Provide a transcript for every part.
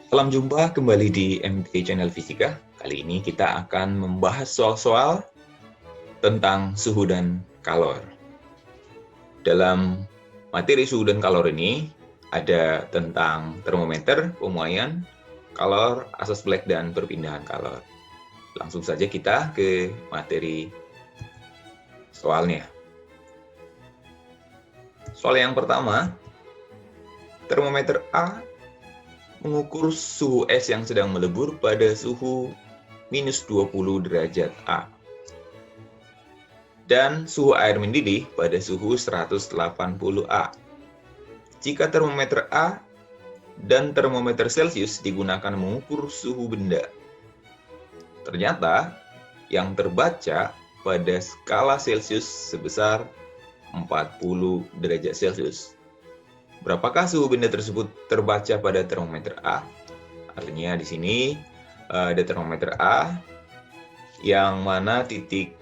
Salam jumpa kembali di MT Channel Fisika. Kali ini kita akan membahas soal-soal tentang suhu dan kalor. Dalam materi suhu dan kalor ini ada tentang termometer, pemuaian, kalor, asas Black, dan perpindahan kalor. Langsung saja kita ke materi soalnya. Soal yang pertama, termometer A mengukur suhu es yang sedang melebur pada suhu minus 20 derajat A. Dan suhu air mendidih pada suhu 180 A. Jika termometer A dan termometer Celcius digunakan mengukur suhu benda, ternyata yang terbaca pada skala Celcius sebesar 40 derajat Celcius. Berapakah suhu benda tersebut terbaca pada termometer A? Artinya di sini ada termometer A yang mana titik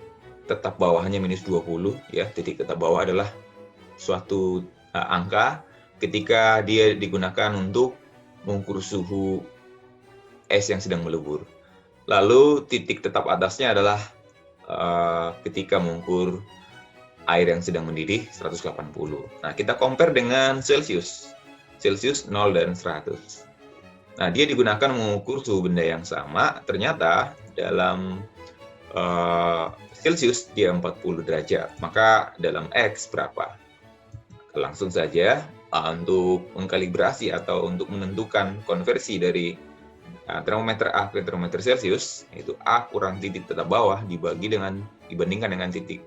tetap bawahnya minus 20 ya. Titik tetap bawah adalah suatu angka ketika dia digunakan untuk mengukur suhu es yang sedang melebur. Lalu titik tetap atasnya adalah ketika mengukur air yang sedang mendidih 180. Nah, kita compare dengan Celcius. Celcius 0 dan 100. Nah, dia digunakan mengukur suhu benda yang sama. Ternyata dalam Celcius dia 40 derajat. Maka dalam X berapa? Langsung saja untuk mengkalibrasi atau untuk menentukan konversi dari termometer A ke termometer Celcius, yaitu A kurang titik tetap bawah dibandingkan dengan titik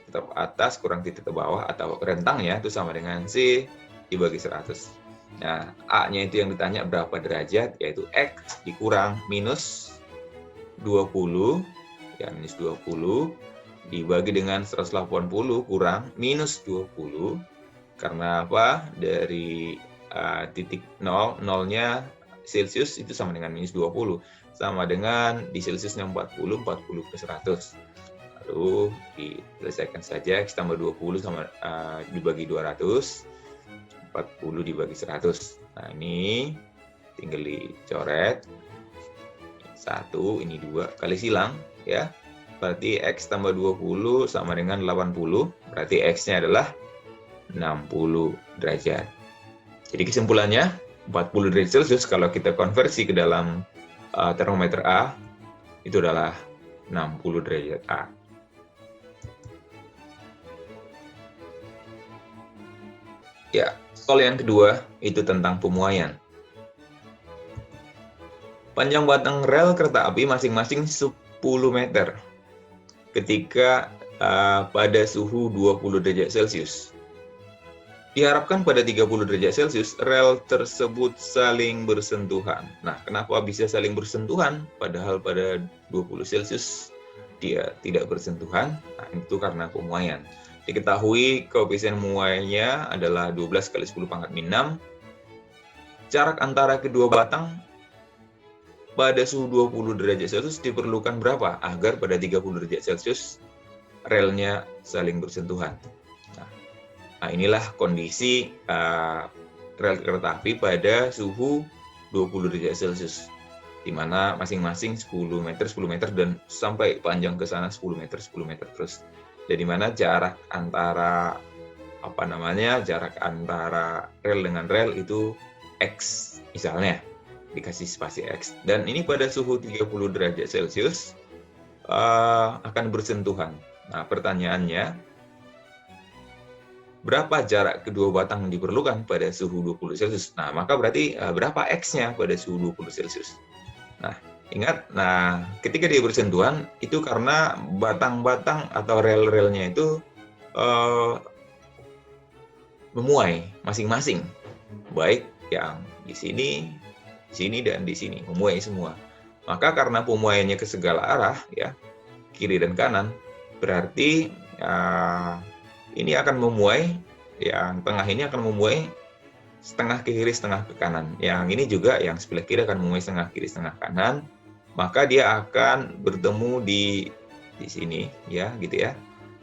tetap atas kurang titik ke bawah atau rentangnya itu sama dengan C dibagi 100. Nah, A-nya itu yang ditanya berapa derajat, yaitu X dikurang minus 20, ya minus 20 dibagi dengan 180 kurang minus 20. Karena apa? Dari titik 0, 0-nya Celcius itu sama dengan minus 20. Sama dengan di Celciusnya 40 ke 100. Lalu diselesaikan saja, X tambah 20 sama dibagi 200, 40 dibagi 100. Nah, ini tinggal dicoret. 1, ini 2, kali silang ya. Berarti X tambah 20 sama dengan 80, berarti X-nya adalah 60 derajat. Jadi kesimpulannya 40 derajat Celcius kalau kita konversi ke dalam termometer A itu adalah 60 derajat A. Ya, soal yang kedua itu tentang pemuaian. Panjang batang rel kereta api masing-masing 10 meter ketika pada suhu 20 derajat Celcius. Diharapkan pada 30 derajat Celcius, rel tersebut saling bersentuhan. Nah, kenapa bisa saling bersentuhan padahal pada 20 Celcius dia tidak bersentuhan? Nah, itu karena pemuaian. Diketahui koefisien muainya adalah 12 kali 10 pangkat min 6. Jarak antara kedua batang pada suhu 20 derajat Celcius diperlukan berapa agar pada 30 derajat Celcius relnya saling bersentuhan? Nah, inilah kondisi rel kereta api pada suhu 20 derajat Celcius, di mana masing-masing 10 meter dan sampai panjang ke sana 10 meter terus. Dan di mana jarak antara jarak antara rel dengan rel itu X misalnya, dikasih spasi X. Dan ini pada suhu 30 derajat Celcius akan bersentuhan. Nah, pertanyaannya, berapa jarak kedua batang diperlukan pada suhu 20 Celcius? Nah, maka berarti berapa X-nya pada suhu 20 Celcius? Nah, ingat, ketika dia bersentuhan, itu karena batang-batang atau rel-relnya itu memuai masing-masing. Baik yang di sini, dan di sini. Memuai semua. Maka karena pemuaiannya ke segala arah, ya, kiri dan kanan, berarti ini akan memuai, yang tengah ini akan memuai setengah ke kiri, setengah ke kanan. Yang ini juga, yang sebelah kiri akan memuai setengah kiri, setengah kanan. Maka dia akan bertemu di sini, ya, gitu ya.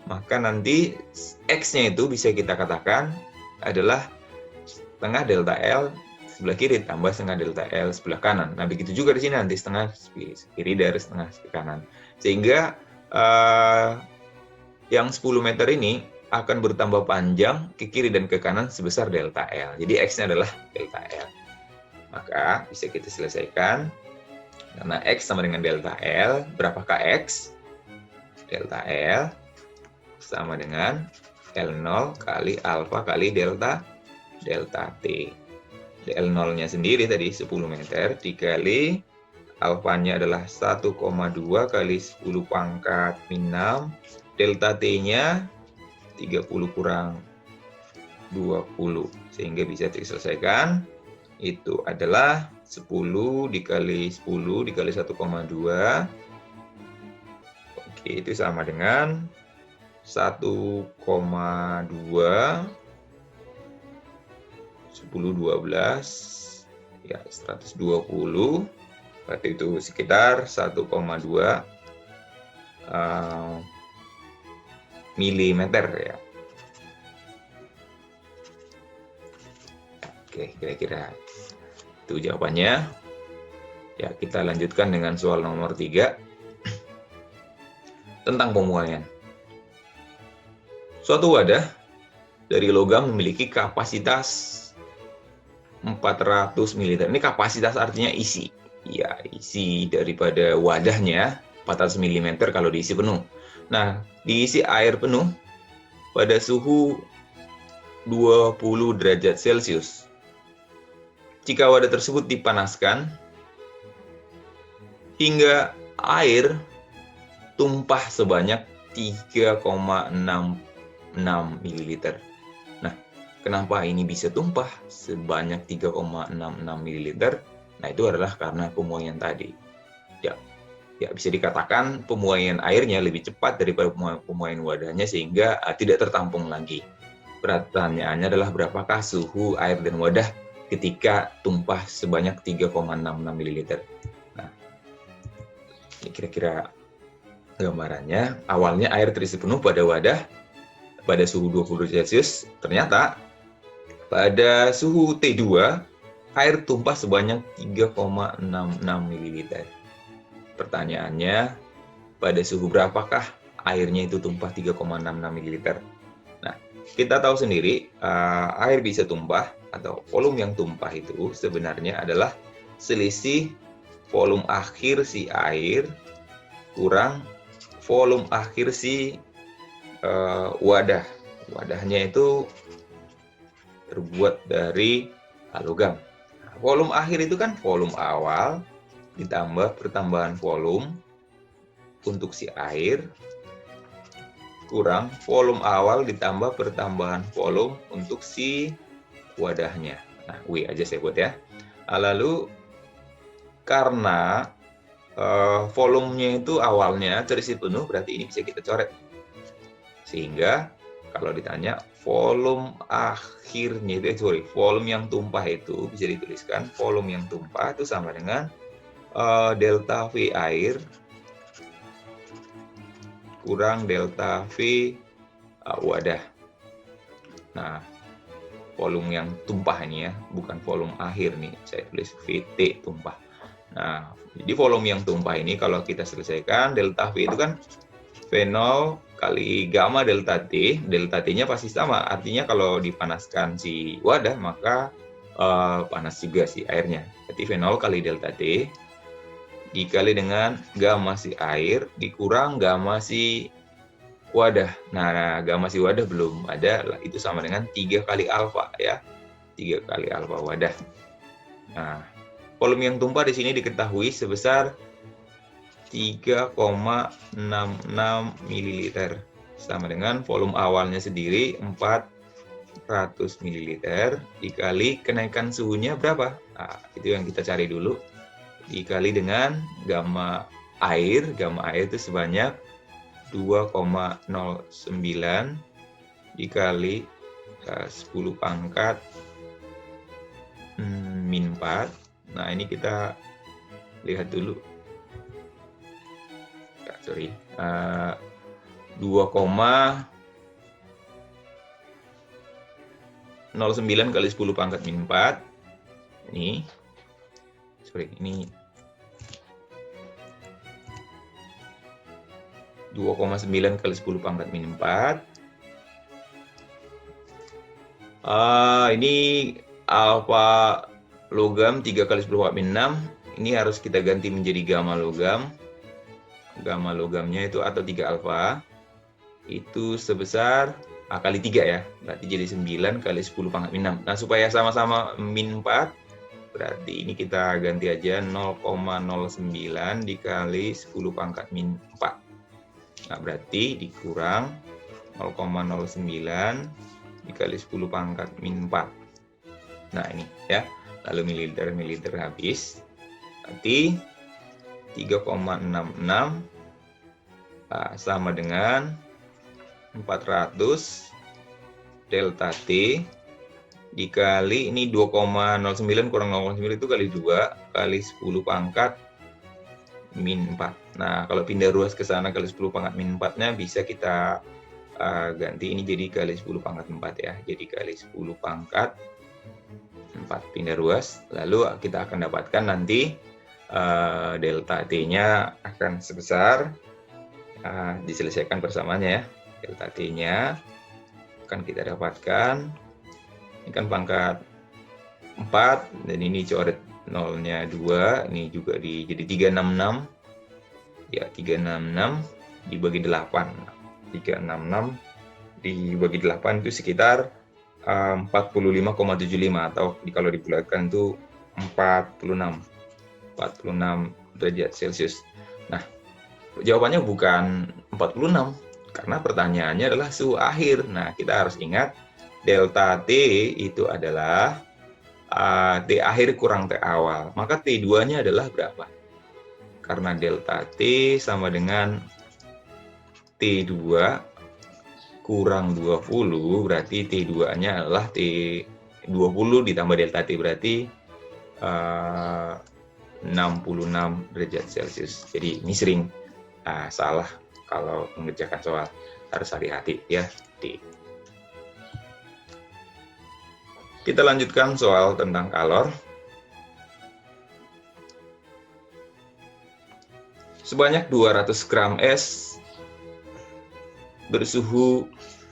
Maka nanti X-nya itu bisa kita katakan adalah setengah delta L sebelah kiri tambah setengah delta L sebelah kanan. Nah, begitu juga di sini nanti setengah kiri dari setengah kanan. Sehingga yang 10 meter ini akan bertambah panjang ke kiri dan ke kanan sebesar delta L. Jadi X-nya adalah delta L. Maka bisa kita selesaikan. Karena X sama dengan delta L, berapakah X? Delta L sama dengan L0 kali alfa kali delta T. L0-nya sendiri tadi 10 meter dikali alfanya adalah 1,2 kali 10 pangkat min 6. Delta T-nya 30 kurang 20. Sehingga bisa diselesaikan. Itu adalah 10 dikali 10 dikali 1,2. Oke, itu sama dengan 1,2 10 12 ya 120, berarti itu sekitar 1,2 milimeter ya. Oke, kira-kira itu jawabannya. Ya, kita lanjutkan dengan soal nomor 3 tentang pemuaian. Suatu wadah dari logam memiliki kapasitas 400 ml. Ini kapasitas artinya isi. Ya, isi daripada wadahnya 400 ml kalau diisi penuh. Nah, diisi air penuh pada suhu 20 derajat Celcius. Jika wadah tersebut dipanaskan hingga air tumpah sebanyak 3,66 ml. Nah, kenapa ini bisa tumpah sebanyak 3,66 ml? Nah, itu adalah karena pemuaian tadi. Ya, bisa dikatakan pemuaian airnya lebih cepat daripada pemuaian wadahnya sehingga tidak tertampung lagi. Pertanyaannya adalah berapakah suhu air dan wadah ketika tumpah sebanyak 3,66 ml. Nah, ini kira-kira gambarannya. Awalnya air terisi penuh pada wadah pada suhu 20 derajat Celcius. Ternyata pada suhu T2 air tumpah sebanyak 3,66 ml. Pertanyaannya, pada suhu berapakah airnya itu tumpah 3,66 ml? Nah, kita tahu sendiri air bisa tumpah atau volume yang tumpah itu sebenarnya adalah selisih volume akhir si air kurang volume akhir si wadah. Wadahnya itu terbuat dari logam. Nah, volume akhir itu kan volume awal ditambah pertambahan volume untuk si air kurang volume awal ditambah pertambahan volume untuk si wadahnya. Nah, W aja saya buat ya. Lalu karena volumenya itu awalnya terisi penuh, berarti ini bisa kita coret. Sehingga kalau ditanya volume akhirnya itu, volume yang tumpah itu bisa dituliskan volume yang tumpah itu sama dengan delta V air kurang delta V wadah. Nah, volume yang tumpah ini ya, bukan volume akhir nih, saya tulis VT tumpah. Nah, jadi volume yang tumpah ini kalau kita selesaikan, delta V itu kan V0 kali gamma delta T. Delta T-nya pasti sama, artinya kalau dipanaskan si wadah, maka panas juga si airnya. Berarti V0 kali delta T dikali dengan gamma si air dikurang gamma si wadah. Nah, gamma si wadah belum ada, itu sama dengan 3 kali alfa ya. 3 kali alfa wadah. Nah, volume yang tumpah di sini diketahui sebesar 3,66 ml sama dengan volume awalnya sendiri 400 ml dikali kenaikan suhunya berapa? Nah, itu yang kita cari dulu. Dikali dengan gamma air itu sebanyak 2,09 dikali 10 pangkat min 4. Nah, ini kita lihat dulu. 2,09 kali 10 pangkat min 4 Ini, ini 2,9 kali 10 pangkat min 4. Ini alfa logam 3 kali 10 pangkat min 6. Ini harus kita ganti menjadi gamma logam. Gamma logamnya itu atau 3 alfa. Itu sebesar kali 3 ya. Berarti jadi 9 kali 10 pangkat min 6. Nah, supaya sama-sama min 4, berarti ini kita ganti aja 0,09 dikali 10 pangkat min 4. Nah, berarti dikurang 0,09 dikali 10 pangkat min 4. Nah, ini ya. Lalu mililiter habis. Berarti 3,66 sama dengan 400 delta T dikali ini 2,09 kurang 0,9 itu kali 2 kali 10 pangkat min 4. Nah, kalau pindah ruas ke sana kali 10 pangkat min 4-nya bisa kita ganti ini jadi kali 10 pangkat 4 ya. Jadi kali 10 pangkat 4 pindah ruas. Lalu kita akan dapatkan nanti delta T-nya akan sebesar, diselesaikan bersamanya ya. Delta T-nya akan kita dapatkan, ini kan pangkat 4, dan ini coret nolnya 2, ini juga jadi 366. Ya, 366 dibagi 8. 366 dibagi 8 itu sekitar 45,75 atau kalau dibulatkan itu 46 derajat Celcius. Nah, jawabannya bukan 46 karena pertanyaannya adalah suhu akhir. Nah, kita harus ingat delta T itu adalah T akhir kurang T awal. Maka T2-nya adalah berapa? Karena delta T sama dengan T2 kurang 20, berarti T2-nya adalah T20 ditambah delta T, berarti 66 derajat Celcius. Jadi ini sering salah kalau mengerjakan soal, harus hati-hati ya. Kita lanjutkan soal tentang kalor. Sebanyak 200 gram es bersuhu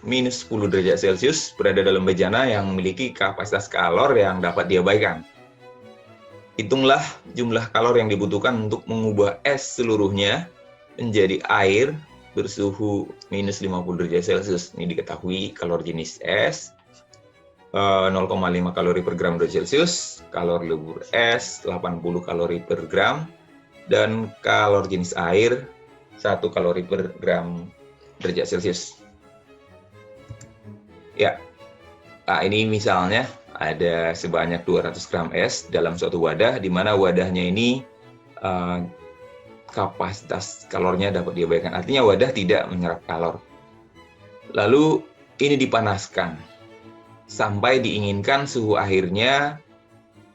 minus 10 derajat Celcius berada dalam bejana yang memiliki kapasitas kalor yang dapat diabaikan. Hitunglah jumlah kalor yang dibutuhkan untuk mengubah es seluruhnya menjadi air bersuhu minus 50 derajat Celcius. Ini diketahui kalor jenis es 0,5 kalori per gram derajat Celcius, kalor lebur es 80 kalori per gram, dan kalor jenis air 1 kalori per gram derajat Celcius. Ya, ini misalnya ada sebanyak 200 gram es dalam suatu wadah, di mana wadahnya ini kapasitas kalornya dapat diabaikan. Artinya wadah tidak menyerap kalor. Lalu ini dipanaskan sampai diinginkan suhu akhirnya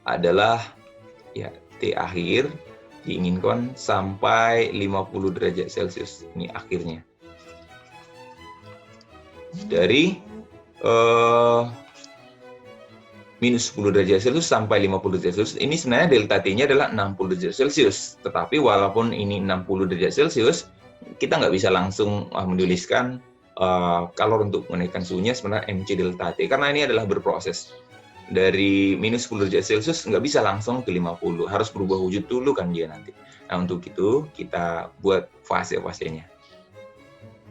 adalah ya T akhir diinginkan sampai 50 derajat Celcius. Ini akhirnya. Dari minus 10 derajat Celcius sampai 50 derajat Celcius, ini sebenarnya delta T-nya adalah 60 derajat Celcius. Tetapi walaupun ini 60 derajat Celcius, kita nggak bisa langsung menuliskan kalor untuk menaikkan suhunya sebenarnya MC delta T, karena ini adalah berproses. Dari minus 10 derajat Celcius nggak bisa langsung ke 50, harus berubah wujud dulu kan dia nanti. Nah, untuk itu kita buat fase-fasenya.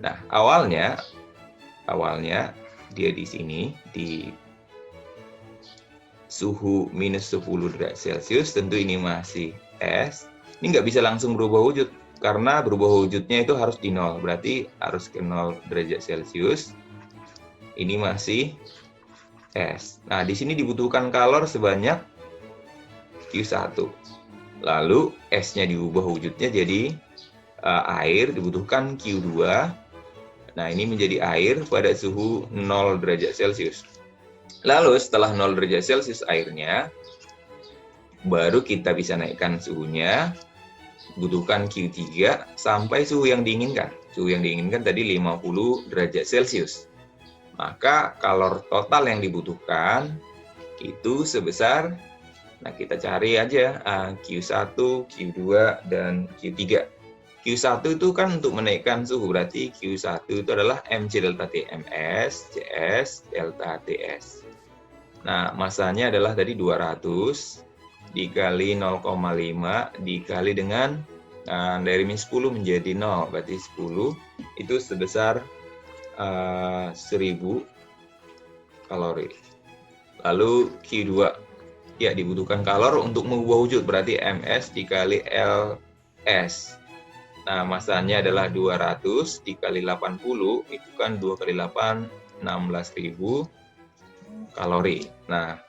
Nah, awalnya dia di sini di suhu minus 10 derajat Celcius, tentu ini masih es. Ini nggak bisa langsung berubah wujud, karena berubah wujudnya itu harus di 0, berarti harus ke 0 derajat Celcius. Ini masih es. Nah, di sini dibutuhkan kalor sebanyak Q1. Lalu esnya diubah wujudnya jadi air, dibutuhkan Q2. Nah, ini menjadi air pada suhu 0 derajat Celcius. Lalu setelah 0 derajat Celcius airnya, baru kita bisa naikkan suhunya, butuhkan Q3 sampai suhu yang diinginkan. Suhu yang diinginkan tadi 50 derajat Celcius. Maka kalor total yang dibutuhkan itu sebesar Nah, kita cari aja Q1, Q2, dan Q3. Q1 itu kan untuk menaikkan suhu, berarti Q1 itu adalah MC delta T, MS, CS, delta TS. Nah, masanya adalah tadi 200 dikali 0,5 dikali dengan dari min 10 menjadi 0, berarti 10 itu sebesar 1000 kalori. Lalu Q2, ya dibutuhkan kalor untuk mengubah wujud, berarti MS dikali LS. Nah, masanya adalah 200 dikali 80, itu kan 2 kali 8, 16.000 kalori. Nah,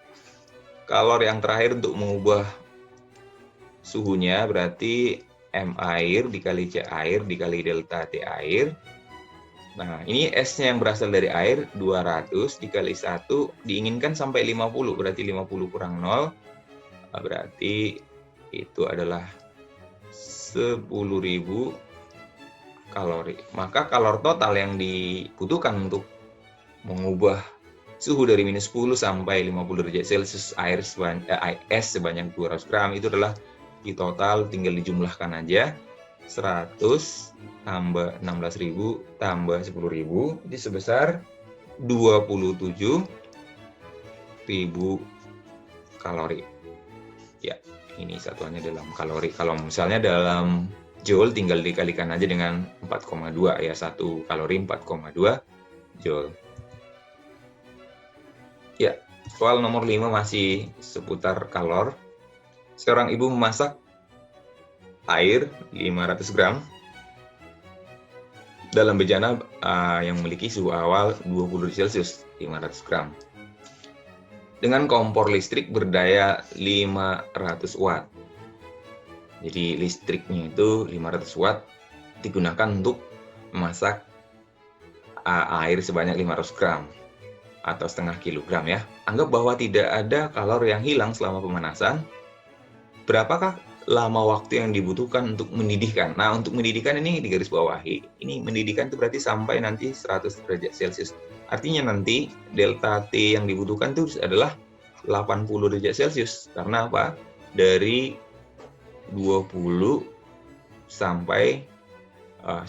kalor yang terakhir untuk mengubah suhunya berarti M air dikali C air dikali delta T air. Nah, ini S-nya yang berasal dari air, 200 dikali 1, diinginkan sampai 50, berarti 50 kurang 0, berarti itu adalah 10.000 kalori. Maka kalor total yang dibutuhkan untuk mengubah suhu dari minus 10 sampai 50 derajat Celcius es sebanyak 200 gram itu adalah di total, tinggal dijumlahkan aja, 100 tambah 16.000 tambah 10.000 itu sebesar 27.000 kalori. Ya, ini satuannya dalam kalori. Kalau misalnya dalam joule tinggal dikalikan aja dengan 4,2 ya, 1 kalori 4,2 joule. Ya, soal nomor 5 masih seputar kalor. Seorang ibu memasak air 500 gram dalam bejana yang memiliki suhu awal 20 derajat Celcius, 500 gram. Dengan kompor listrik berdaya 500 watt. Jadi listriknya itu 500 watt digunakan untuk memasak air sebanyak 500 gram atau setengah kilogram ya. Anggap bahwa tidak ada kalor yang hilang selama pemanasan. Berapakah lama waktu yang dibutuhkan untuk mendidihkan? Nah, untuk mendidihkan ini digaris bawahi. Ini mendidihkan itu berarti sampai nanti 100 derajat Celcius. Artinya nanti delta T yang dibutuhkan itu adalah 80 derajat Celcius. Karena apa? Dari 20 sampai 100.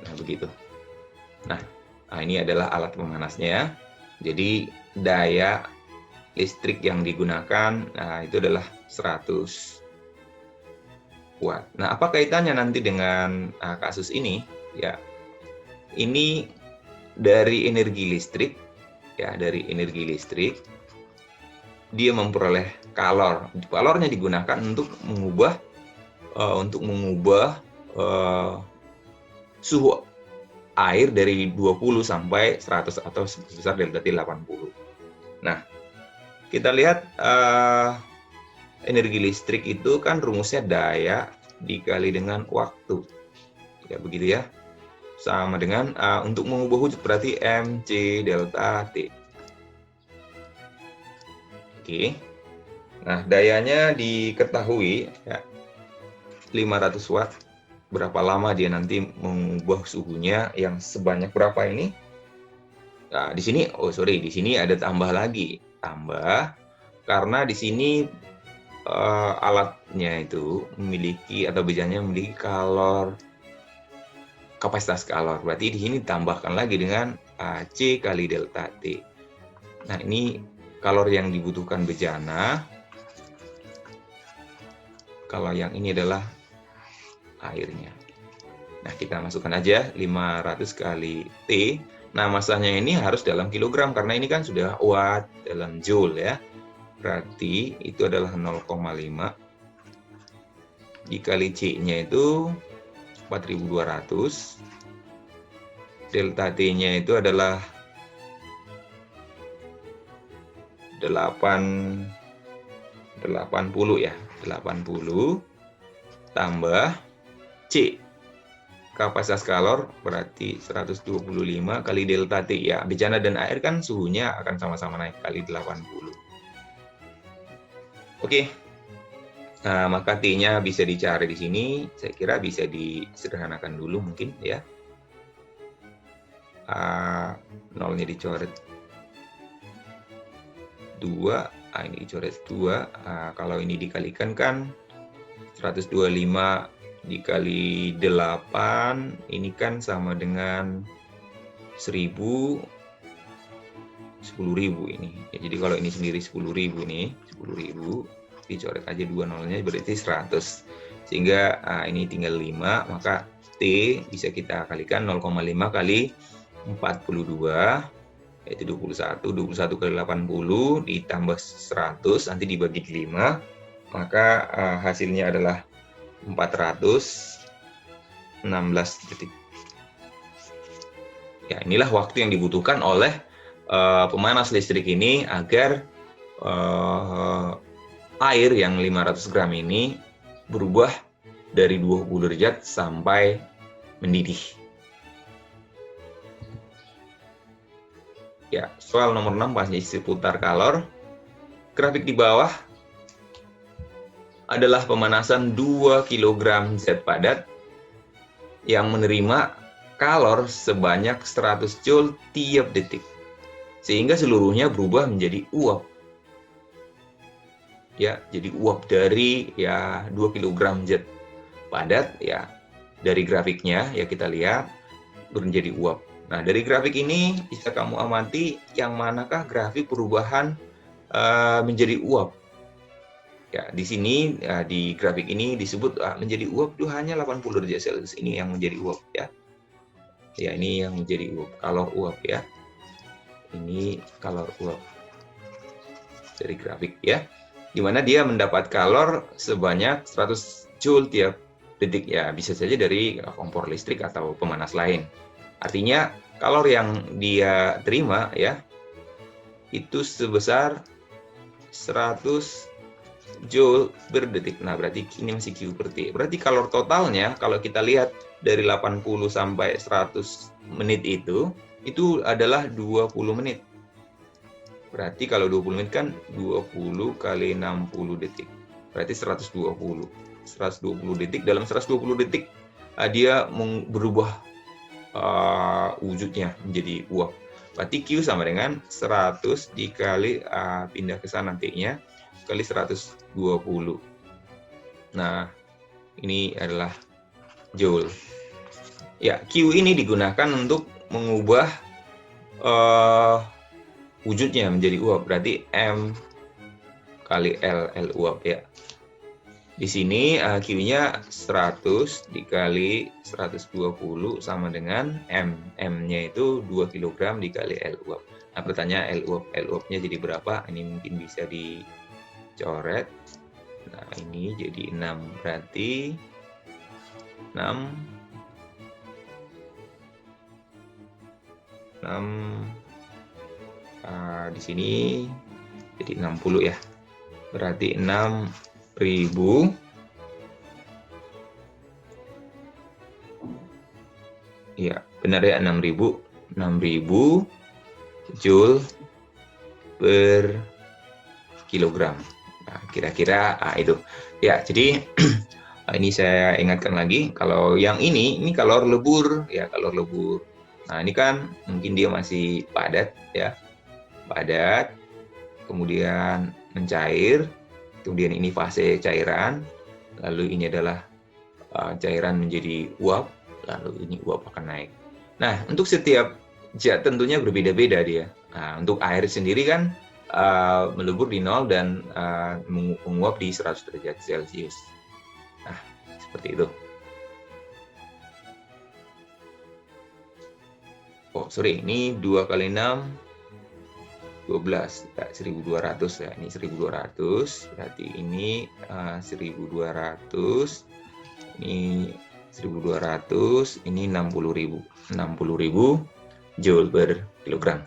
Nah, begitu. Nah, ini adalah alat pemanasnya. Jadi daya listrik yang digunakan itu adalah 100 watt. Nah, apa kaitannya nanti dengan kasus ini? Ya, ini dari energi listrik, ya, dari energi listrik dia memperoleh kalor. Kalornya digunakan untuk mengubah suhu air dari 20 sampai 100 atau sebesar delta T 80. Nah, kita lihat energi listrik itu kan rumusnya daya dikali dengan waktu. Ya, begitu ya. Sama dengan untuk mengubah wujud berarti MC delta T. Oke. Nah, dayanya diketahui ya, 500 watt. Berapa lama dia nanti mengubah suhunya yang sebanyak berapa ini? Nah, di sini di sini ada tambah lagi. Tambah karena di sini alatnya itu memiliki atau bejananya memiliki kapasitas kalor. Berarti di sini tambahkan lagi dengan C kali delta T. Nah, ini kalor yang dibutuhkan bejana. Kalau yang ini adalah airnya. Nah, kita masukkan aja 500 kali T. Nah, masanya ini harus dalam kilogram karena ini kan sudah watt dalam joule ya. Berarti itu adalah 0,5 dikali C-nya itu 4.200. Delta T-nya itu adalah 80 ya. 80 tambah C. Kapasitas kalor berarti 125 kali delta T ya. Bejana dan air kan suhunya akan sama-sama naik kali 80. Oke. Nah, maka T-nya bisa dicari di sini. Saya kira bisa disederhanakan dulu mungkin ya. Nolnya dicoret 2 ini dicoret 2. Kalau ini dikalikan kan 125 dikali 8, ini kan sama dengan 1000, 10.000 ini. Ya, jadi kalau ini sendiri 10.000 nih, 10.000 dicoret aja 2 nolnya berarti 100. Sehingga ini tinggal 5, maka T bisa kita kalikan 0,5 kali 42, yaitu 21. 21 kali 80 ditambah 100, nanti dibagi 5, maka hasilnya adalah 416 detik. Ya, inilah waktu yang dibutuhkan oleh pemanas listrik ini agar air yang 500 gram ini berubah dari 20 derajat sampai mendidih. Ya, soal nomor 6 masih seputar kalor. Grafik di bawah adalah pemanasan 2 kg zat padat yang menerima kalor sebanyak 100 joule tiap detik, sehingga seluruhnya berubah menjadi uap. Ya, jadi uap dari 2 kg zat padat, ya dari grafiknya ya kita lihat menjadi uap. Nah, dari grafik ini bisa kamu amati yang manakah grafik perubahan menjadi uap. Ya, di sini di grafik ini disebut menjadi uap itu hanya 80 derajat Celcius, ini yang menjadi uap ya. Ya, ini yang menjadi uap, kalor uap ya. Ini kalor uap dari grafik ya. Di mana dia mendapat kalor sebanyak 100 joule tiap detik ya, bisa saja dari kompor listrik atau pemanas lain. Artinya kalor yang dia terima ya itu sebesar 100 joule per detik. Nah, berarti ini masih Q per T. Berarti kalor totalnya kalau kita lihat dari 80 sampai 100 menit itu adalah 20 menit. Berarti kalau 20 menit kan 20 kali 60 detik. Berarti 120. 120 detik. Dalam 120 detik dia berubah wujudnya menjadi uap. Berarti Q sama dengan 100 dikali pindah ke sana T-nya kali 120. Nah, ini adalah joule. Ya, Q ini digunakan untuk mengubah wujudnya menjadi uap. Berarti M kali L uap ya. Di sini Q-nya 100 dikali 120 sama dengan M. M-nya itu 2 kg dikali L uap. Nah, pertanyaan L uap-nya jadi berapa? Ini mungkin bisa dicoret. Nah, ini jadi 6. Berarti 6 di sini jadi 60 ya. Berarti 6.000 ya, benar ya, 6.000 joule per kilogram. Nah, kira-kira itu. Ya, jadi ini saya ingatkan lagi, kalau yang ini kalor lebur ya, kalor lebur. Nah, ini kan mungkin dia masih padat ya. Padat, kemudian mencair, kemudian ini fase cairan, lalu ini adalah cairan menjadi uap, lalu ini uap akan naik. Nah, untuk setiap zat tentunya berbeda-beda dia. Nah, untuk air sendiri kan melebur di 0 dan menguap di 100 derajat Celcius. Nah, seperti itu. Oh, sorry, ini 2 kali 6, 12, ya, 1.200 ya, ini 1.200, berarti ini 1.200, ini 1.200, ini 60.000 joule per kilogram.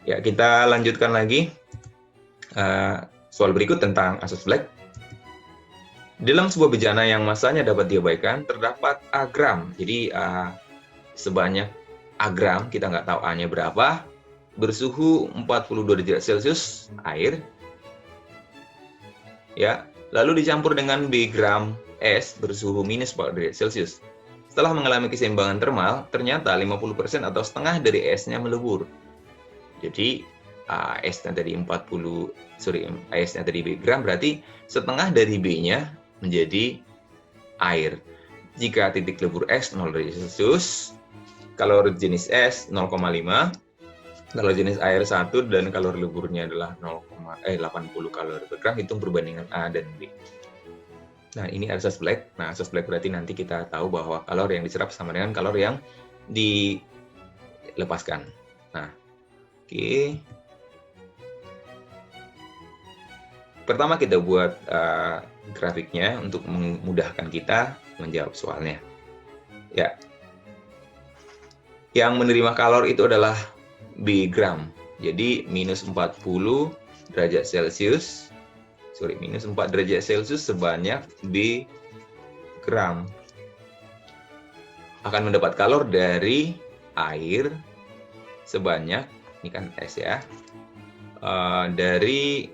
Ya, kita lanjutkan lagi. Soal berikut tentang asas Black. Dalam sebuah bejana yang masanya dapat diabaikan, terdapat A gram. Jadi sebanyak A gram, kita nggak tahu A-nya berapa, bersuhu 42 derajat Celcius air. Ya, lalu dicampur dengan B gram es bersuhu minus 4 derajat Celcius. Setelah mengalami keseimbangan termal, ternyata 50% atau setengah dari esnya melebur. Jadi S-nya tadi 40, S-nya tadi B gram, berarti setengah dari B-nya menjadi air. Jika titik lebur S 0 derajat Celcius, kalori jenis S 0,5, kalau jenis air 1 dan kalori leburnya adalah 80 kalori per gram, hitung perbandingan A dan B. Nah, ini asas Black. Nah, asas Black berarti nanti kita tahu bahwa kalori yang diserap sama dengan kalori yang dilepaskan. Nah, oke. Pertama kita buat grafiknya untuk memudahkan kita menjawab soalnya. Ya. Yang menerima kalor itu adalah B gram. Jadi minus 40 derajat Celcius. Minus 4 derajat Celcius sebanyak B gram. Akan mendapat kalor dari air sebanyak, ini kan S ya, dari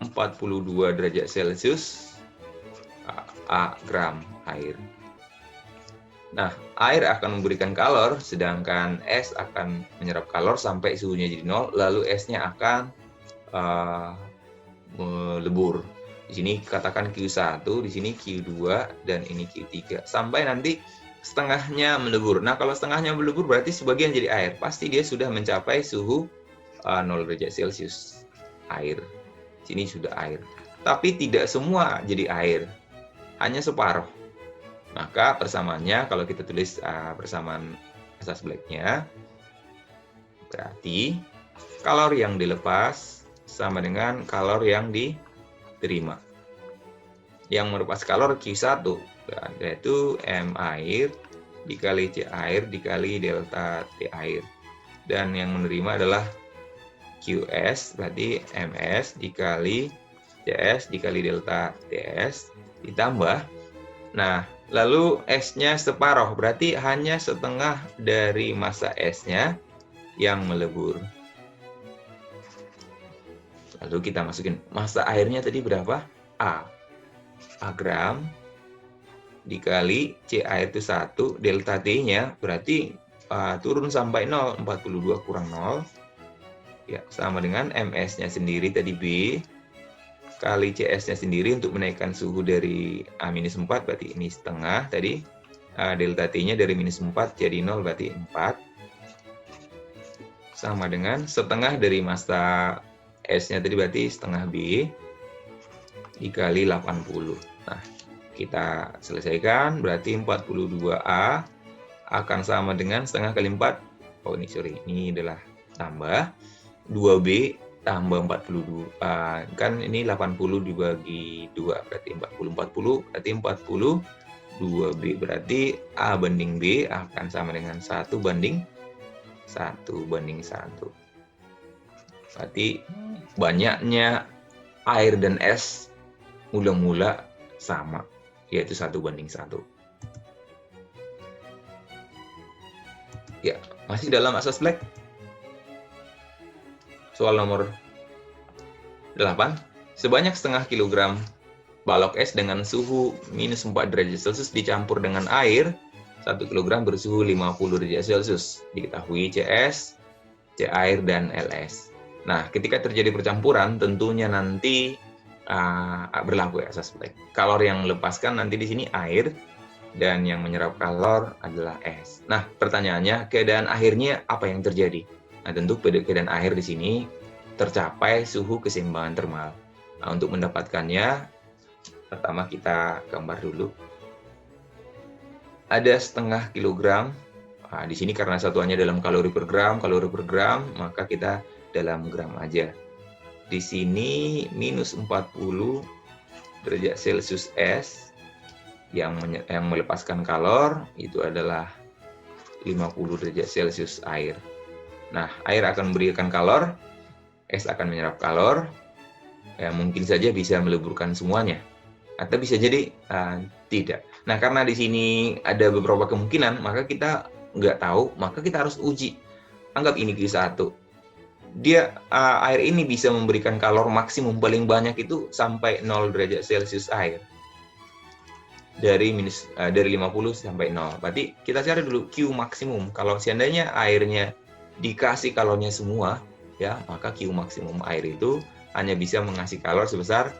42 derajat Celcius A gram air. Nah, air akan memberikan kalor, sedangkan S akan menyerap kalor sampai suhunya jadi 0, lalu S-nya akan melebur. Di sini katakan Q1, di sini Q2, dan ini Q3. Sampai nanti setengahnya melebur. Nah, kalau setengahnya melebur berarti sebagian jadi air. Pasti dia sudah mencapai suhu 0 derajat Celcius. Air. Sini sudah air. Tapi tidak semua jadi air. Hanya separuh. Maka persamaannya, kalau kita tulis persamaan asas Black-nya, berarti kalori yang dilepas sama dengan kalori yang diterima. Yang melepas kalor Q1, yaitu M air dikali C air dikali delta T air. Dan yang menerima adalah QS, berarti MS dikali CS dikali delta TS ditambah. Nah, lalu S-nya separuh, berarti hanya setengah dari massa S-nya yang melebur. Lalu kita masukin massa airnya tadi berapa? A gram dikali C air itu 1, delta T-nya berarti turun sampai 0, 42 kurang 0. Ya, sama dengan MS-nya sendiri tadi B kali CS-nya sendiri untuk menaikkan suhu dari A-4, berarti ini setengah tadi. Delta T-nya dari -4 jadi 0, berarti 4. Sama dengan setengah dari massa S-nya tadi, berarti setengah B dikali 80. Nah, kita selesaikan, berarti 42A akan sama dengan setengah kali 4. Oh, ini adalah tambah 2B tambah 42. Kan ini 80 dibagi 2, berarti 40. Berarti 42B. Berarti A banding B akan sama dengan 1 banding 1. Berarti banyaknya air dan es mula-mula sama, yaitu 1 banding 1. Ya, masih dalam asas Black. Soal nomor 8. Sebanyak setengah kilogram balok es dengan suhu -4 derajat Celcius dicampur dengan air 1 kg bersuhu 50 derajat Celcius. Diketahui CS, C air, dan LS. Nah, ketika terjadi percampuran, tentunya nanti berlaku asas Black. Kalor yang lepaskan nanti di sini air, dan yang menyerap kalor adalah es. Nah, pertanyaannya, keadaan akhirnya apa yang terjadi? Nah, tentu keadaan akhir di sini tercapai suhu keseimbangan termal. Nah, untuk mendapatkannya, pertama kita gambar dulu. Ada setengah kilogram. Nah, di sini karena satuannya dalam kalori per gram, maka kita dalam gram aja. Di sini -40 derajat Celcius S yang melepaskan kalor itu adalah 50 derajat Celcius air. Nah, air akan memberikan kalor, es akan menyerap kalor. Ya, mungkin saja bisa meleburkan semuanya, atau bisa jadi tidak. Nah, karena di sini ada beberapa kemungkinan, maka kita nggak tahu, maka kita harus uji. Anggap ini Q1. Dia air ini bisa memberikan kalor maksimum paling banyak itu sampai 0 derajat Celcius air. Dari 50 sampai 0. Berarti kita cari dulu Q maksimum. Kalau seandainya airnya dikasih kalornya semua, ya, maka Q maksimum air itu hanya bisa mengasih kalor sebesar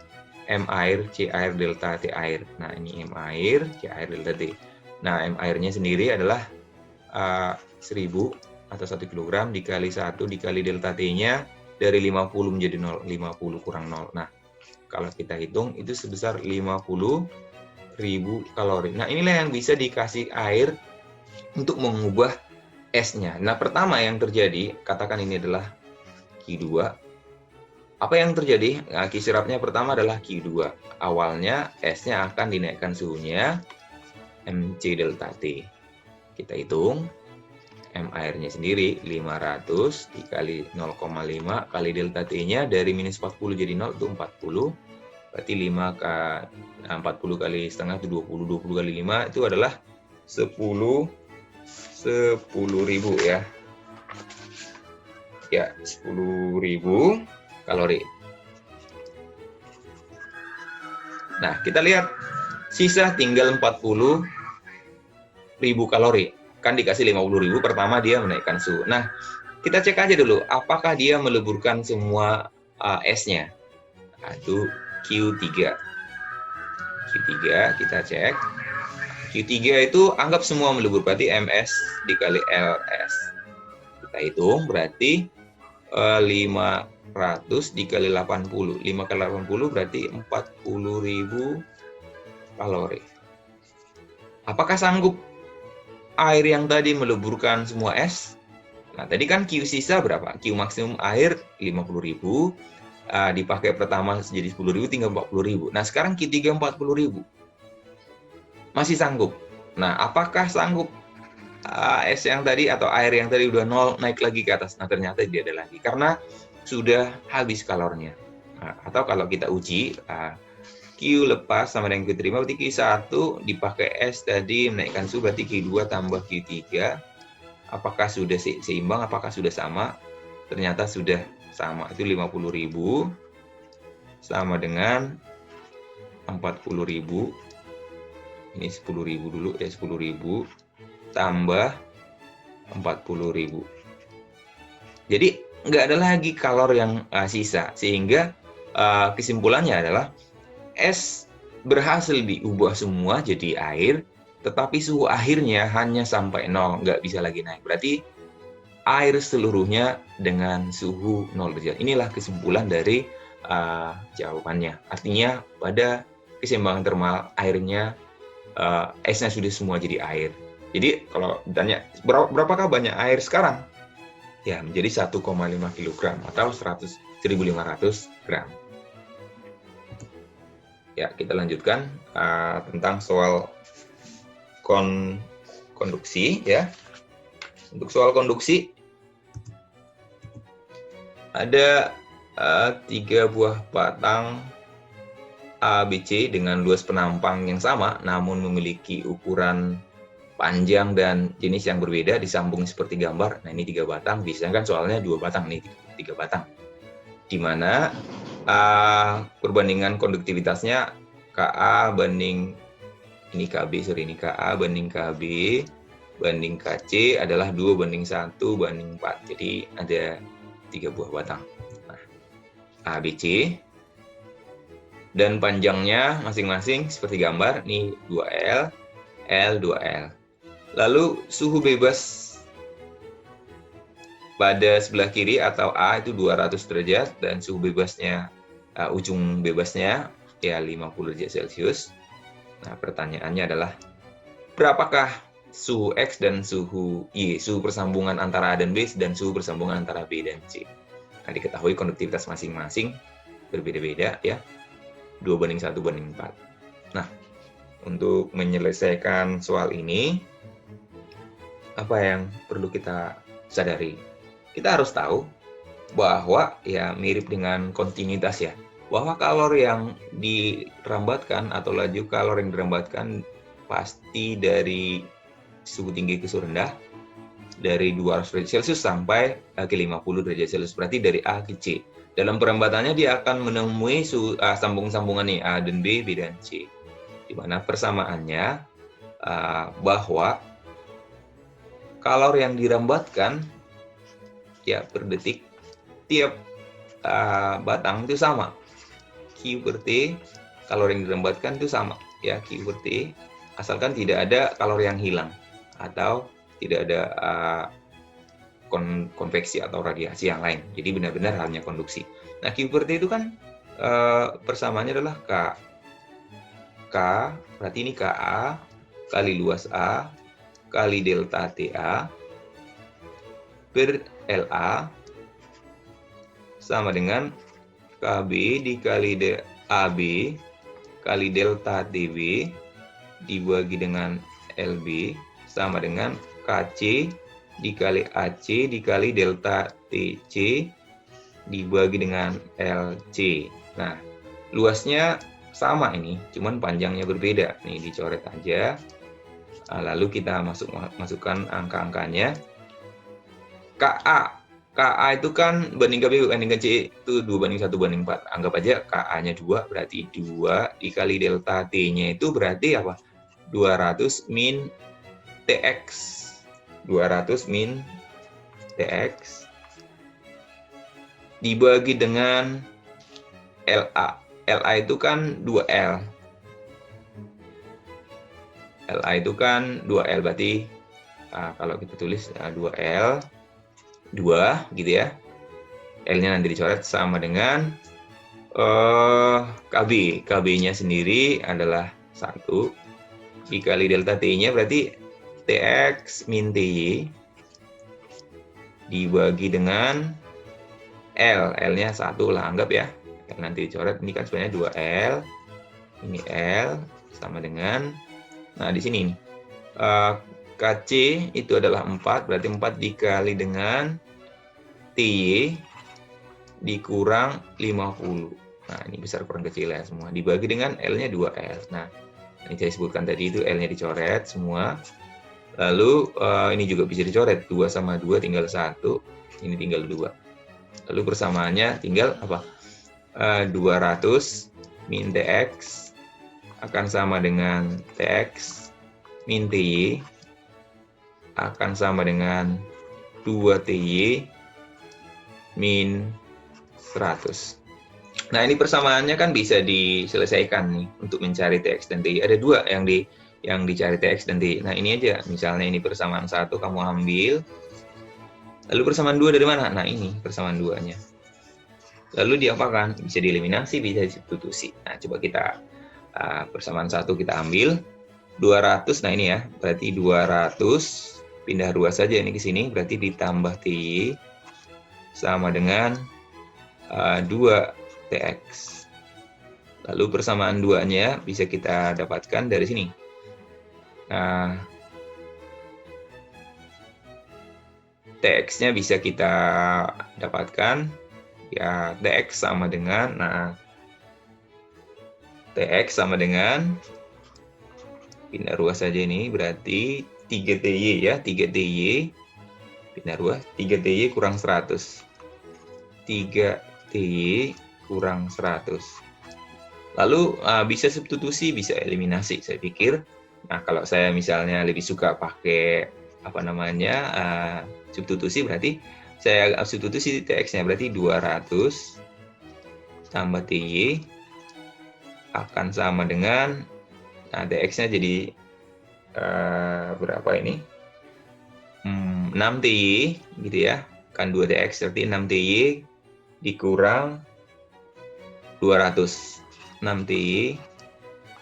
M air, C air, delta T air. Nah, ini M air, C air, delta T. Nah, M airnya sendiri adalah 1000 atau 1 kg dikali 1 dikali delta T-nya dari 50 menjadi 0. 50 kurang 0. Nah, kalau kita hitung itu sebesar 50.000 kalori. Nah, inilah yang bisa dikasih air untuk mengubah S-nya. Nah, pertama yang terjadi, katakan ini adalah Q2. Apa yang terjadi? Nah, Q-sirapnya pertama adalah Q2. Awalnya S-nya akan dinaikkan suhunya MC delta T. Kita hitung M airnya sendiri 500 dikali 0,5 kali delta T-nya dari minus 40 jadi 0 itu 40. Berarti 40 kali setengah itu 20. 20 kali 5 itu adalah 10.000 ya. Ya, 10.000 kalori. Nah, kita lihat sisa tinggal 40.000 kalori. Kan dikasih 50.000, pertama dia menaikkan suhu. Nah, kita cek aja dulu, apakah dia meleburkan semua S-nya. Nah, itu Q3. Q3 kita cek. Q3 itu anggap semua melebur, berarti MS dikali LS. Kita hitung, berarti 500 dikali 80. 5 kali 80 berarti 40.000 kalori. Apakah sanggup air yang tadi meleburkan semua es? Nah, tadi kan Q sisa berapa? Q maksimum air 50.000. Dipakai pertama jadi 10.000 tinggal 40.000. Nah, sekarang Q3 40.000. Masih sanggup. Nah, apakah sanggup es yang tadi atau air yang tadi udah 0 naik lagi ke atas? Nah, ternyata tidak ada lagi karena sudah habis kalornya. Nah, atau kalau kita uji Q lepas sama dengan Q terima, berarti Q1 dipakai S tadi menaikkan suhu, berarti Q2 tambah Q3. Apakah sudah seimbang, apakah sudah sama? Ternyata sudah sama, itu 50.000 sama dengan 40.000. Ini 10.000 dulu ya, 10.000 tambah 40.000. Jadi nggak ada lagi kalor yang sisa, sehingga kesimpulannya adalah es berhasil diubah semua jadi air, tetapi suhu akhirnya hanya sampai 0, nggak bisa lagi naik. Berarti air seluruhnya dengan suhu 0 derajat. Inilah kesimpulan dari jawabannya. Artinya pada keseimbangan termal airnya esnya sudah semua jadi air. Jadi kalau ditanya berapakah banyak air sekarang? Ya, menjadi 1,5 kg atau 1.500 gram. Ya, kita lanjutkan tentang soal konduksi ya. Untuk soal konduksi ada 3 buah batang ABC dengan luas penampang yang sama namun memiliki ukuran panjang dan jenis yang berbeda disambung seperti gambar. Nah, ini 3 batang, biasanya kan soalnya 2 batang, nih 3 batang. Di mana perbandingan konduktivitasnya KA banding ini KB, ini KA banding KB banding KC adalah 2:1/4. Jadi ada 3 buah batang. Nah, ABC dan panjangnya masing-masing seperti gambar, nih 2L, L, 2L. Lalu suhu bebas pada sebelah kiri atau A itu 200 derajat dan suhu bebasnya ujung bebasnya ya 50 derajat Celcius. Nah, pertanyaannya adalah berapakah suhu X dan suhu Y, suhu persambungan antara A dan B dan suhu persambungan antara B dan C. Nah, diketahui konduktivitas masing-masing berbeda-beda ya. 2:1/4. Nah, untuk menyelesaikan soal ini apa yang perlu kita sadari? Kita harus tahu bahwa ya mirip dengan kontinuitas ya, bahwa kalor yang dirambatkan atau laju kalor yang dirambatkan pasti dari suhu tinggi ke suhu rendah, dari 200 derajat Celcius sampai ke 50 derajat Celcius, berarti dari A ke C. Dalam perambatannya dia akan menemui sambung-sambungan nih A dan B, B dan C. Di mana persamaannya bahwa kalor yang dirambatkan ya per detik tiap batang itu sama. Q per T, kalori yang dirembatkan itu sama. Ya, Q per T, asalkan tidak ada kalori yang hilang atau tidak ada konveksi atau radiasi yang lain. Jadi benar-benar hanya konduksi. Nah, Q per T itu kan persamaannya adalah K, berarti ini KA kali luas A kali delta TA per LA sama dengan KB dikali AB kali delta TB dibagi dengan LB sama dengan KC dikali AC dikali delta TC dibagi dengan LC. Nah, luasnya sama ini, cuman panjangnya berbeda. Nih dicoret aja. Lalu kita masukkan angka-angkanya. KA itu kan banding KB banding C itu 2:1:4. Anggap aja KA-nya 2, berarti 2 dikali delta T-nya itu berarti apa? 200 min TX. 200 min TX dibagi dengan LA. LA itu kan 2L. LA itu kan 2L, berarti kalau kita tulis 2L, 2 gitu ya. L-nya nanti dicoret sama dengan KB. KB-nya sendiri adalah 1 dikali delta T-nya berarti TX min TY dibagi dengan L. L-nya 1 lah, anggap ya. Nanti dicoret, ini kan sebenarnya 2L. Ini L sama dengan, nah di sini nih, KC itu adalah 4, berarti 4 dikali dengan TY dikurang 50. Nah, ini besar kurang kecil ya semua. Dibagi dengan L-nya 2L. Nah, ini saya sebutkan tadi itu L-nya dicoret semua. Lalu ini juga bisa dicoret. 2 sama 2 tinggal 1. Ini tinggal 2. Lalu persamaannya tinggal apa? 200 min TX akan sama dengan TX min TY akan sama dengan 2TY min 100. Nah, ini persamaannya kan bisa diselesaikan nih untuk mencari TX dan TY. Ada 2 yang dicari TX dan TY. Nah, ini aja. Misalnya ini persamaan 1 kamu ambil. Lalu persamaan 2 dari mana? Nah, ini persamaan 2-nya. Lalu diapakan? Bisa dieliminasi, bisa disubstitusi. Nah, coba kita persamaan 1 kita ambil. 200, nah ini ya. Berarti 200, pindah 2 saja ini ke sini. Berarti ditambah TY sama dengan 2 TX. Lalu persamaan 2-nya bisa kita dapatkan dari sini. Nah, TX-nya bisa kita dapatkan. Ya, TX sama dengan, nah, TX sama dengan, pindah ruas saja ini, berarti 3TY ya, 3TY, pindah ruas, 3TY kurang 100. 3TY kurang 100. Lalu bisa substitusi, bisa eliminasi, saya pikir. Nah, kalau saya misalnya lebih suka pakai, substitusi, berarti saya substitusi TX-nya, berarti 200 tambah TY akan sama dengan, nah TX-nya jadi berapa ini? 6 TY gitu ya, kan 2 TX, berarti 6 TY dikurang 200. 6 TY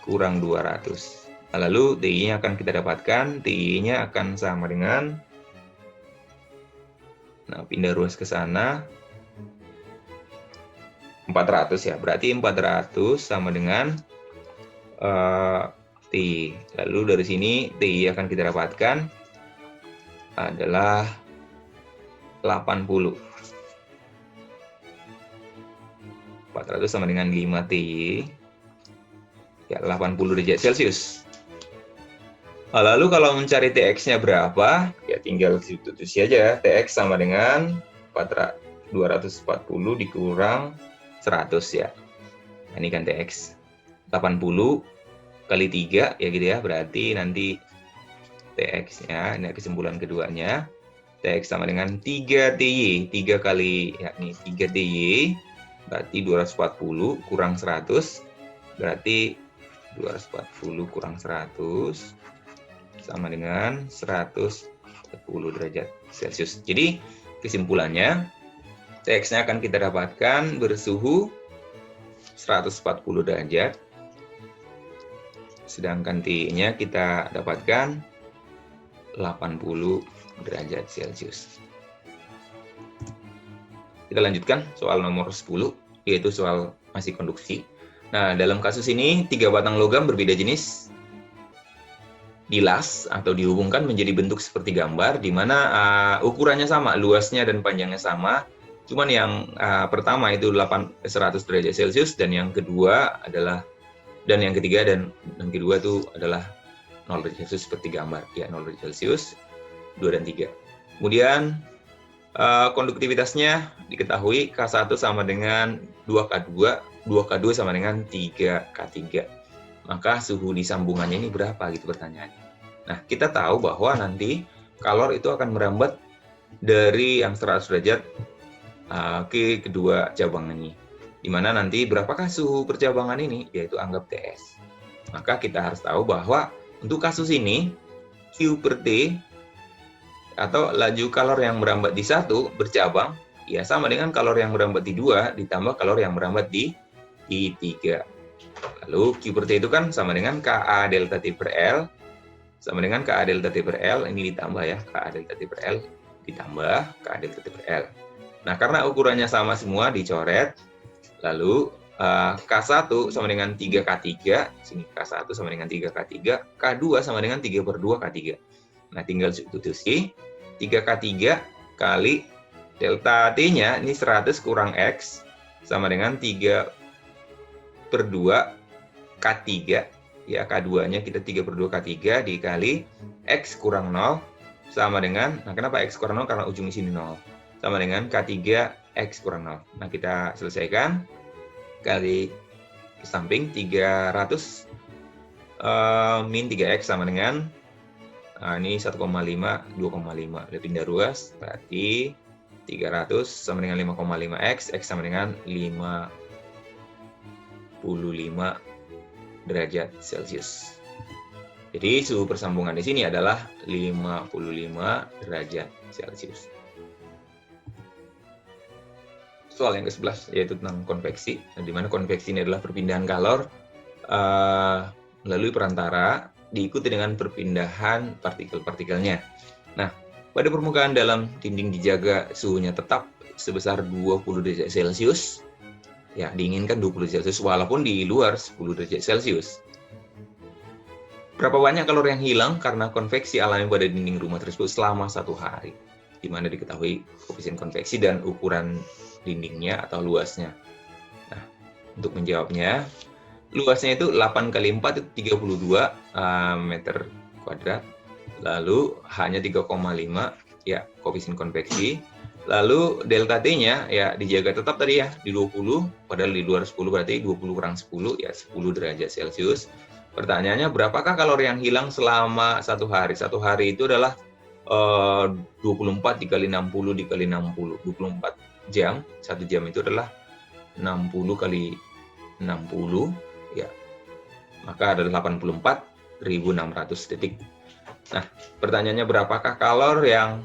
kurang 200. Nah, lalu TY-nya akan kita dapatkan, TY-nya akan sama dengan, nah, pindah ruas ke sana, 400 ya. Berarti 400 sama dengan T. Lalu dari sini T akan kita dapatkan adalah 80. 400 sama dengan 5 T. Ya, 80 derajat Celcius. Lalu kalau mencari TX-nya berapa? Ya tinggal substitusi aja. TX sama dengan 240 dikurang 100 ya. Nah, ini kan TX. 80 kali 3 ya gitu ya. Berarti nanti TX-nya, ini kesimpulan keduanya. Tx sama dengan 3TY, 3 kali yakni 3TY, berarti 240 kurang 100, berarti 240 kurang 100 sama dengan 140 derajat Celcius. Jadi kesimpulannya, Tx-nya akan kita dapatkan bersuhu 140 derajat, sedangkan T-nya kita dapatkan 80 derajat Celcius. Kita lanjutkan soal nomor 10, yaitu soal masih konduksi. Nah, dalam kasus ini, 3 batang logam berbeda jenis dilas atau dihubungkan menjadi bentuk seperti gambar, di mana ukurannya sama, luasnya dan panjangnya sama. Cuman yang pertama itu 100 derajat Celcius, dan yang kedua adalah, dan yang ketiga dan kedua itu adalah 0 derajat Celcius seperti gambar, ya 0 derajat Celcius, 2 dan 3. Kemudian konduktivitasnya diketahui K1 sama dengan 2K2, 2K2 sama dengan 3K3. Maka suhu di sambungannya ini berapa gitu pertanyaannya. Nah, kita tahu bahwa nanti kalor itu akan merambat dari yang 100 derajat ke kedua cabang ini. Di mana nanti berapakah suhu percabangan ini? Yaitu anggap Ts. Maka kita harus tahu bahwa untuk kasus ini, Q per T atau laju kalor yang merambat di 1 bercabang, ya sama dengan kalor yang merambat di 2 ditambah kalor yang merambat di 3. Lalu Q per T itu kan sama dengan Ka delta T per L, sama dengan Ka delta T per L, ini ditambah ya, Ka delta T per L ditambah Ka delta T per L. Nah, karena ukurannya sama semua, dicoret, lalu K1 sama dengan 3K3, sini K1 sama dengan 3K3, K2 sama dengan 3 per 2 K3. Nah, tinggal substitusi, 3K3 kali delta T-nya, ini 100 kurang X, sama dengan 3 per 2 K3, ya K2-nya kita 3 per 2 K3 dikali X kurang 0, sama dengan, nah kenapa X kurang 0? Karena ujung di sini 0, sama dengan K3 X kurang 0. Nah, kita selesaikan, kali ke samping 300 min 3X sama dengan, ini 1,5, 2,5, udah pindah ruas, berarti 300 sama dengan 5,5X, X sama dengan 55 derajat Celcius. Jadi suhu persambungan di sini adalah 55 derajat Celcius. Soal yang ke-11 yaitu tentang konveksi, di mana konveksi ini adalah perpindahan kalor melalui perantara diikuti dengan perpindahan partikel-partikelnya. Nah, pada permukaan dalam dinding dijaga suhunya tetap sebesar 20 derajat Celcius. Ya, diinginkan 20 derajat Celcius walaupun di luar 10 derajat Celcius. Berapa banyak kalor yang hilang karena konveksi alami pada dinding rumah tersebut selama 1 hari? Di mana diketahui koefisien konveksi dan ukuran dindingnya atau luasnya. Nah, untuk menjawabnya, luasnya itu 8 kali 4 itu 32 meter kuadrat. Lalu hanya 3,5 ya koefisien konveksi. Lalu delta T-nya ya dijaga tetap tadi ya di 20, padahal di luar 10 berarti 20 kurang 10 ya 10 derajat Celcius. Pertanyaannya, berapakah kalori yang hilang selama 1 hari? 1 hari itu adalah 24 dikali 60 dikali 60, 24 jam. 1 jam itu adalah 60 kali 60 ya. Maka adalah 84.600 detik. Nah, pertanyaannya berapakah kalor yang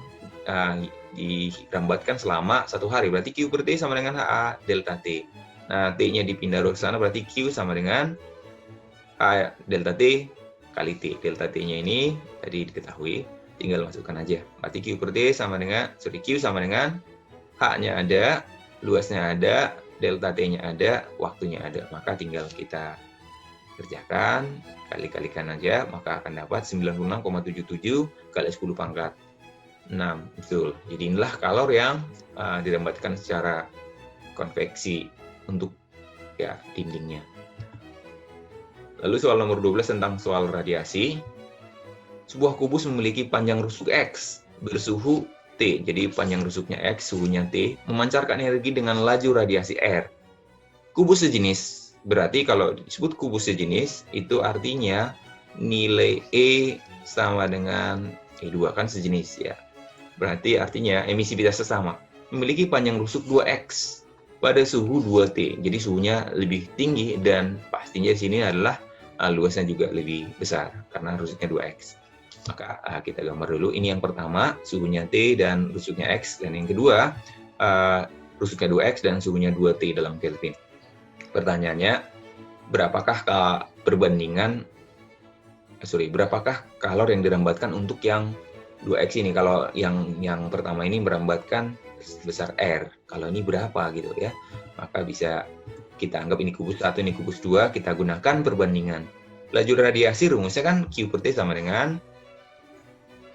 dirambatkan selama 1 hari? Berarti Q per T sama dengan HA delta T. Nah, T-nya dipindah ke sana, berarti Q sama dengan H delta T kali T. Delta T-nya ini tadi diketahui, tinggal masukkan aja. Berarti Q per T sama dengan, Q sama dengan H-nya ada, luasnya ada, delta T-nya ada, waktunya ada. Maka tinggal kita kerjakan, kali-kalikan aja, maka akan dapat 96,77 kali 10 pangkat 6. Betul. Jadi inilah kalor yang dirambatkan secara konveksi untuk ya dindingnya. Lalu soal nomor 12 tentang soal radiasi. Sebuah kubus memiliki panjang rusuk X bersuhu T. Jadi panjang rusuknya X, suhunya T, memancarkan energi dengan laju radiasi R. Kubus sejenis. Berarti kalau disebut kubus sejenis, itu artinya nilai E sama dengan E2, kan sejenis ya. berarti artinya emisivitasnya sama. Memiliki panjang rusuk 2x pada suhu 2T. Jadi suhunya lebih tinggi dan pastinya di sini adalah luasnya juga lebih besar karena rusuknya 2x. Maka kita gambar dulu. Ini yang pertama, suhunya T dan rusuknya X. Dan yang kedua, rusuknya 2x dan suhunya 2T dalam Kelvin. Pertanyaannya, berapakah kalor yang dirambatkan untuk yang 2x ini? Kalau yang pertama ini merambatkan sebesar R. Kalau ini berapa gitu ya? Maka bisa kita anggap ini kubus 1, ini kubus 2, kita gunakan perbandingan. Laju radiasi rumusnya kan Q per T sama dengan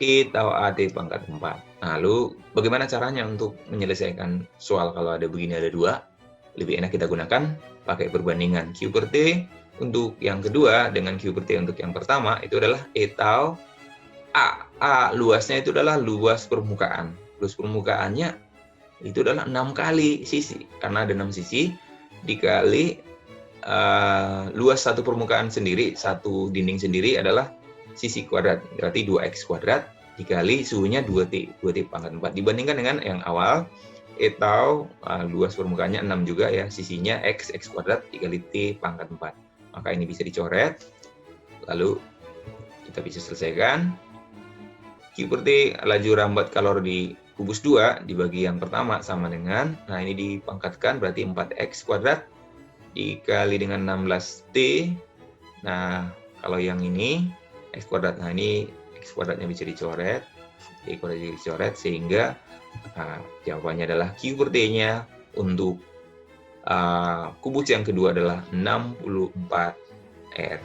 I tau AT pangkat 4. Lalu bagaimana caranya untuk menyelesaikan soal kalau ada begini ada 2? Lebih enak kita gunakan pakai perbandingan Q per T untuk yang kedua dengan Q per T untuk yang pertama itu adalah E tau A. Luasnya itu adalah luas permukaan. Luas permukaannya itu adalah 6 kali sisi. Karena ada 6 sisi dikali luas satu permukaan sendiri, satu dinding sendiri adalah sisi kuadrat. Berarti 2x kuadrat dikali suhunya 2T. 2T pangkat 4. Dibandingkan dengan yang awal, E tau luas permukaannya 6 juga ya. Sisinya x kuadrat dikali T pangkat 4. Maka ini bisa dicoret. Lalu kita bisa selesaikan. Q per T laju rambat kalor di kubus 2 dibagi yang pertama sama dengan, nah ini dipangkatkan berarti 4x kuadrat dikali dengan 16T. Nah, kalau yang ini x kuadrat, nah ini x kuadratnya bisa dicoret, T kuadratnya dicoret, sehingga jawabannya adalah Q per T-nya untuk kubus yang kedua adalah 64 R.